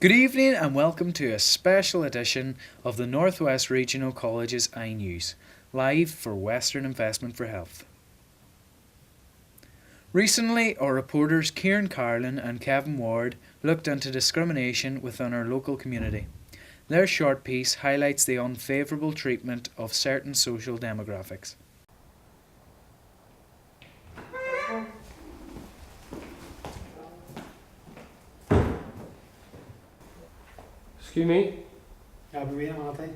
Good evening and welcome to a special edition of the Northwest Regional College's iNews, live for Western Investment for Health. Recently, our reporters Kieran Carlin and Kevin Ward looked into discrimination within our local community. Their short piece highlights the unfavourable treatment of certain social demographics. Excuse me? Yeah, I'll be reading all day.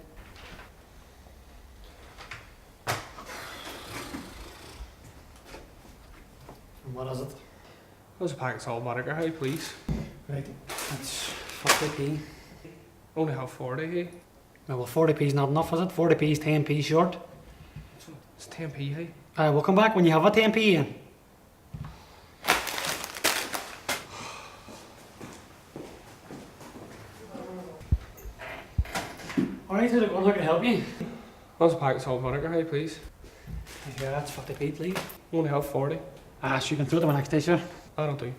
And what is it? There's a packet of salt butter, hey, please. Right, that's 40p. Only have 40 here. Well, 40p's not enough, is it? 40p's 10p short. It's 10p, hey. We'll come back when you have a 10p in. Alright, how's it going? How can I help you? There's a packet of salt butter, hey, please. Yeah, that's 50p, please. Only have 40. So you can throw them next day, sir. I don't do.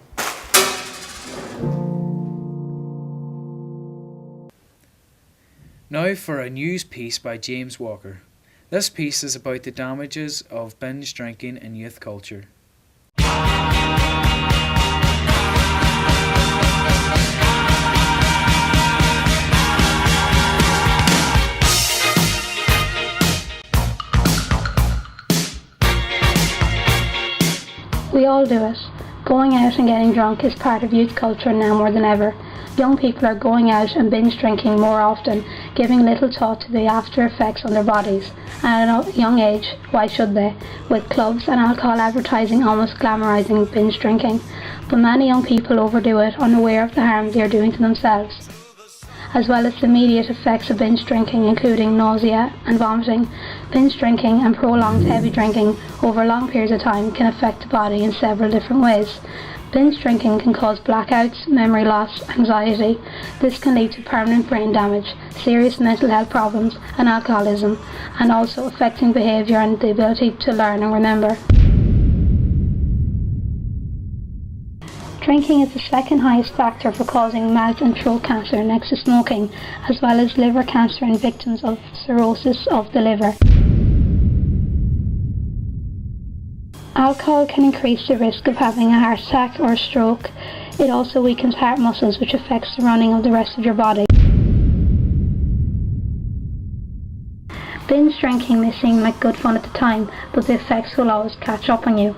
Now for a news piece by James Walker. This piece is about the damages of binge drinking in youth culture. We all do it. Going out and getting drunk is part of youth culture now more than ever. Young people are going out and binge drinking more often, giving little thought to the after effects on their bodies. And at a young age, why should they? With clubs and alcohol advertising almost glamorising binge drinking. But many young people overdo it, unaware of the harm they are doing to themselves. As well as the immediate effects of binge drinking, including nausea and vomiting. Binge drinking and prolonged heavy drinking over long periods of time can affect the body in several different ways. Binge drinking can cause blackouts, memory loss, anxiety. This can lead to permanent brain damage, serious mental health problems and alcoholism, and also affecting behaviour and the ability to learn and remember. Drinking is the second highest factor for causing mouth and throat cancer next to smoking, as well as liver cancer in victims of cirrhosis of the liver. Alcohol can increase the risk of having a heart attack or a stroke. It also weakens heart muscles, which affects the running of the rest of your body. Binge drinking may seem like good fun at the time, but the effects will always catch up on you.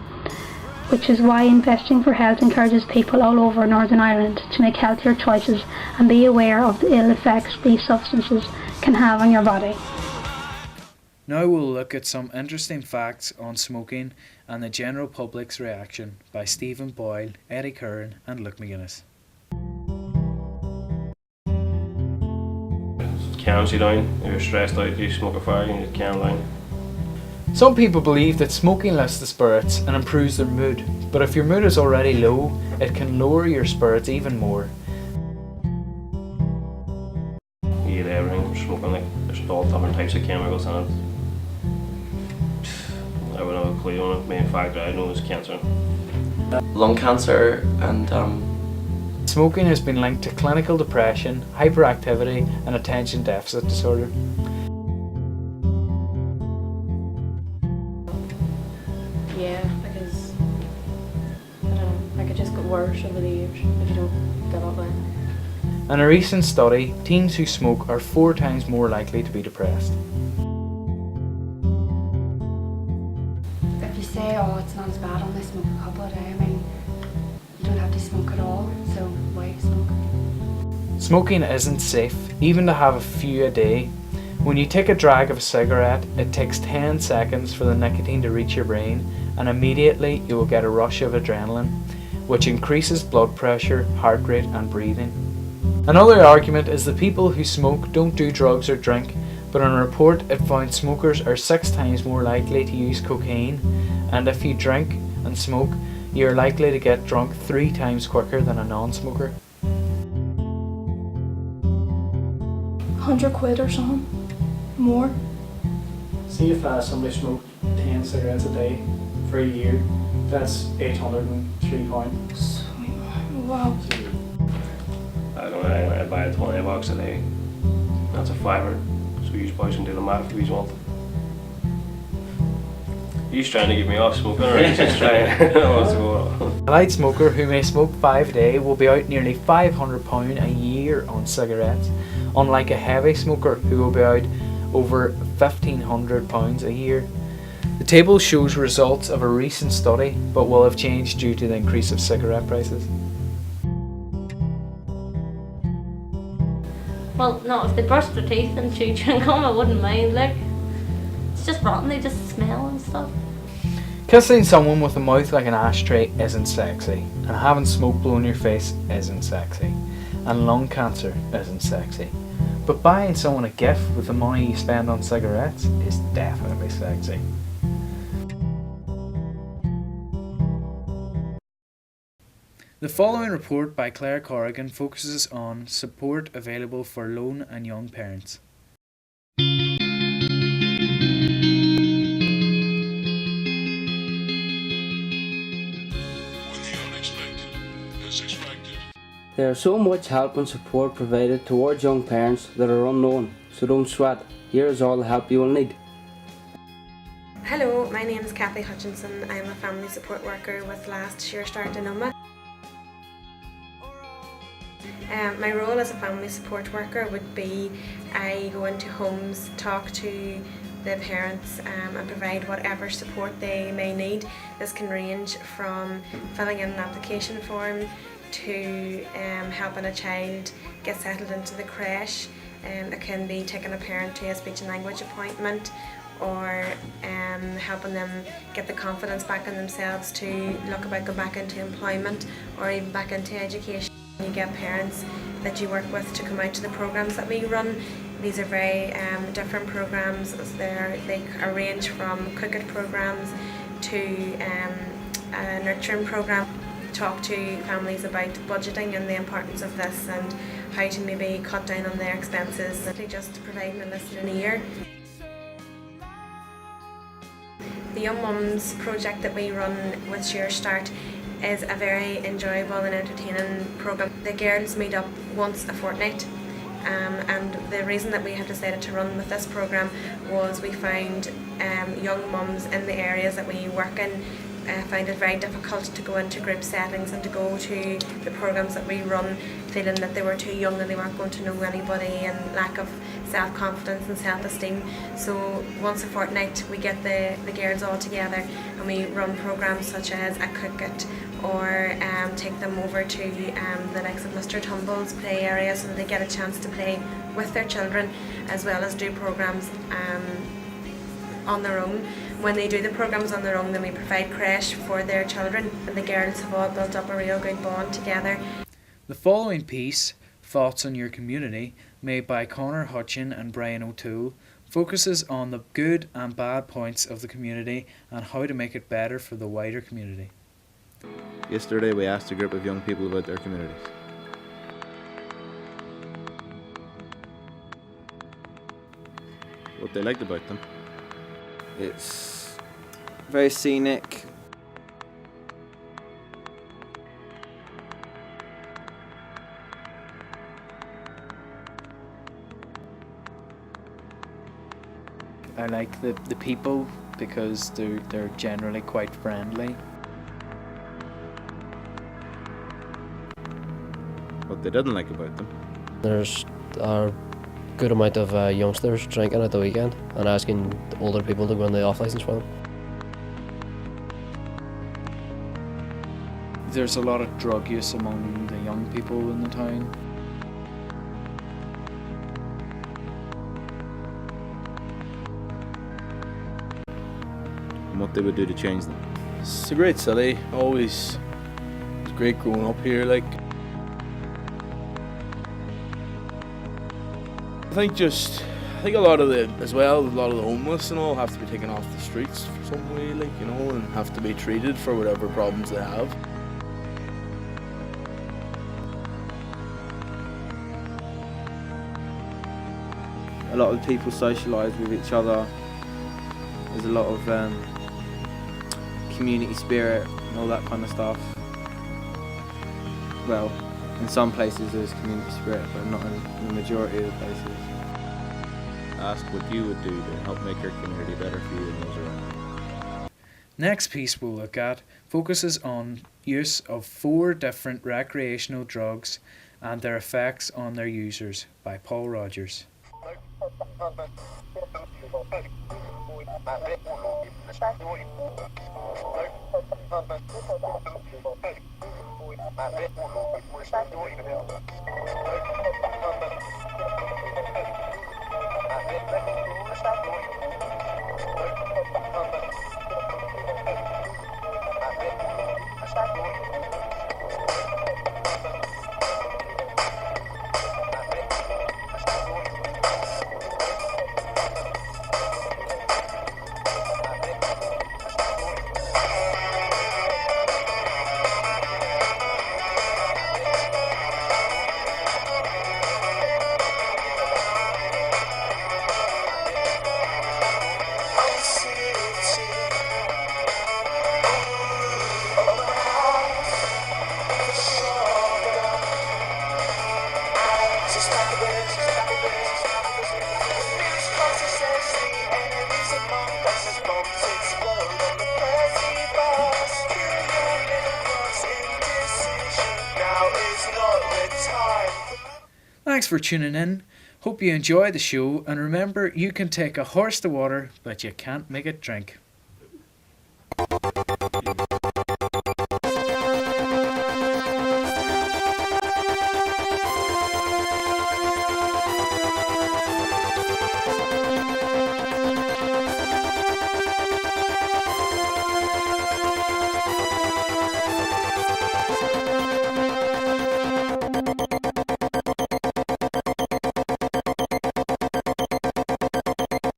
Which is why Investing for Health encourages people all over Northern Ireland to make healthier choices and be aware of the ill effects these substances can have on your body. Now we'll look at some interesting facts on smoking and the general public's reaction by Stephen Boyle, Eddie Curran and Luke McGuinness. It calms you down. If you're stressed out, you smoke a fire and you calm down. Some people believe that smoking lifts the spirits and improves their mood, but if your mood is already low, it can lower your spirits even more. You get everything from smoking, like there's all different types of chemicals in it. I wouldn't have a clue on it, main fact I know is cancer. Lung cancer and Smoking has been linked to clinical depression, hyperactivity and attention deficit disorder. Yeah, because I don't know, like it just got worse over the years if you don't give up then. In a recent study, teens who smoke are 4 times more likely to be depressed. If you say, oh, it's not as bad, only smoke a couple a day, I mean, you don't have to smoke at all, so why smoke? Smoking isn't safe, even to have a few a day. When you take a drag of a cigarette, it takes 10 seconds for the nicotine to reach your brain, and immediately you will get a rush of adrenaline, which increases blood pressure, heart rate and breathing. Another argument is that people who smoke don't do drugs or drink, but in a report it found smokers are 6 times more likely to use cocaine, and if you drink and smoke, you are likely to get drunk 3 times quicker than a non-smoker. 100 quid or something? More? See if somebody smoked 10 cigarettes a day for a year, that's £803. Wow. I don't know, buy a 20 box a day. That's a fiver. So you boys can do the math if you want. He's trying to get me off smoking, or he's just trying what's going on? A light smoker who may smoke 5 a day will be out nearly £500 a year on cigarettes, unlike a heavy smoker who will be out over £1,500 a year. The table shows results of a recent study, but will have changed due to the increase of cigarette prices. Well, no, if they brush their teeth and chew chewing gum, I wouldn't mind. Like, it's just rotten. They just smell and stuff. Kissing someone with a mouth like an ashtray isn't sexy, and having smoke blow in your face isn't sexy, and lung cancer isn't sexy. But buying someone a gift with the money you spend on cigarettes is definitely sexy. The following report by Claire Corrigan focuses on support available for lone and young parents. There is so much help and support provided towards young parents that are unknown, so don't sweat. Here is all the help you will need. Hello, my name is Kathy Hutchinson. I am a family support worker with Last Sure Start in Umma. My role as a family support worker would be I go into homes, talk to the parents and provide whatever support they may need. This can range from filling in an application form to helping a child get settled into the creche. It can be taking a parent to a speech and language appointment, or helping them get the confidence back in themselves to look about going back into employment or even back into education. You get parents that you work with to come out to the programs that we run. These are very different programs. They range from cricket programs to a nurturing program. Talk to families about budgeting and the importance of this and how to maybe cut down on their expenses, and just providing a listening ear. The Young Mums project that we run with Sure Start is a very enjoyable and entertaining programme. The girls meet up once a fortnight, and the reason that we have decided to run with this programme was we found young mums in the areas that we work in find it very difficult to go into group settings and to go to the programmes that we run feeling that they were too young and they weren't going to know anybody, and lack of self-confidence and self-esteem. So once a fortnight we get the girls all together and we run programmes such as a cricket, or take them over to the likes of Mr. Tumble's play area so that they get a chance to play with their children, as well as do programmes on their own. When they do the programmes on their own, then we provide creche for their children, and the girls have all built up a real good bond together. The following piece, Thoughts on Your Community, made by Conor Hutchin and Brian O'Toole, focuses on the good and bad points of the community and how to make it better for the wider community. Yesterday we asked a group of young people about their communities. What they liked about them. It's very scenic. I like the people because they're generally quite friendly. What they didn't like about them. There's a good amount of youngsters drinking at the weekend and asking older people to go on the off licence for them. There's a lot of drug use among the young people in the town. And what they would do to change them. It's a great city, always. It's great growing up here, like. I think a lot of the homeless and all have to be taken off the streets for some way, like, you know, and have to be treated for whatever problems they have. A lot of people socialise with each other. There's a lot of community spirit and all that kind of stuff. Well, In some places there's community spirit, but not in the majority of the places. Ask what you would do to help make your community better for you and those around you. Next piece we'll look at focuses on use of 4 different recreational drugs and their effects on their users by Paul Rogers. Thanks for tuning in. Hope you enjoy the show, and remember, you can take a horse to water, but you can't make it drink.